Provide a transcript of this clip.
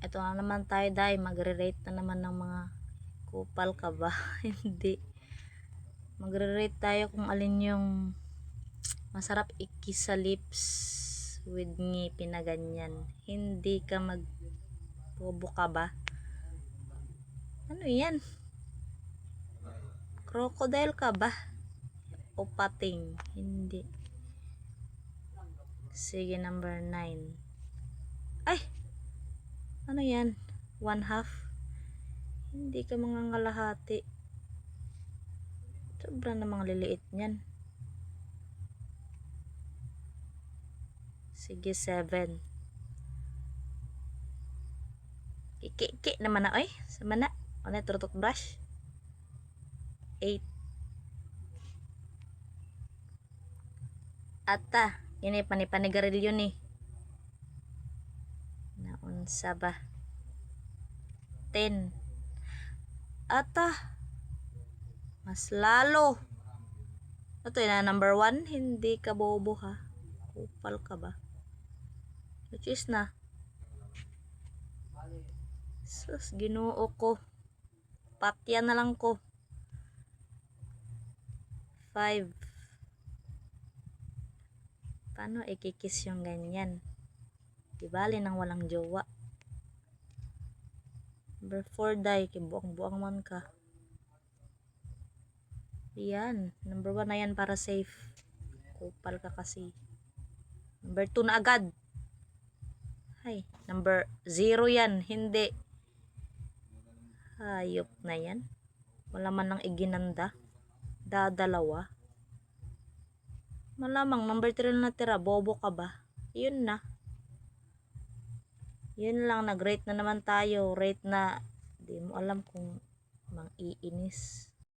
Ito na naman tayo, dahil magre-rate na naman ng mga kupal ka ba? Hindi. Magre-rate tayo kung alin yung masarap ikis sa lips with ngipin na ganyan. Hindi ka magbobo ka ba? Ano yan? Crocodile ka ba? O pating? Hindi. Sige, number 9. Ay! Ano yan? 1/2? Hindi ka mangangalahati. Sobrang namang liliit niyan. Sige, 7. Iki naman na, oy. Sama na. Ano, tutok brush? 8. Ata, ini panipanigarilyo ni. Naunsa ba? 10. Ata, mas lalo. Ito na number 1. Hindi ka bobo ha. Kupal ka ba? Which is na. Sus, ginoo ko. Patya na lang ko. 5. Paano ikikis yung ganyan? Di bali nang walang jowa. Number 4, day. Kibuang-buang man ka. Yan. Number 1 na yan para safe. Kupal ka kasi. Number 2 na agad. Ay, number 0 yan. Hindi. Hayop na yan. Wala man lang iginanda. Dadalawa. Malamang number 3 na natira. Bobo ka ba? Yun na. Yun lang. Nag-rate na naman tayo. Rate na di mo alam kung mang-iinis.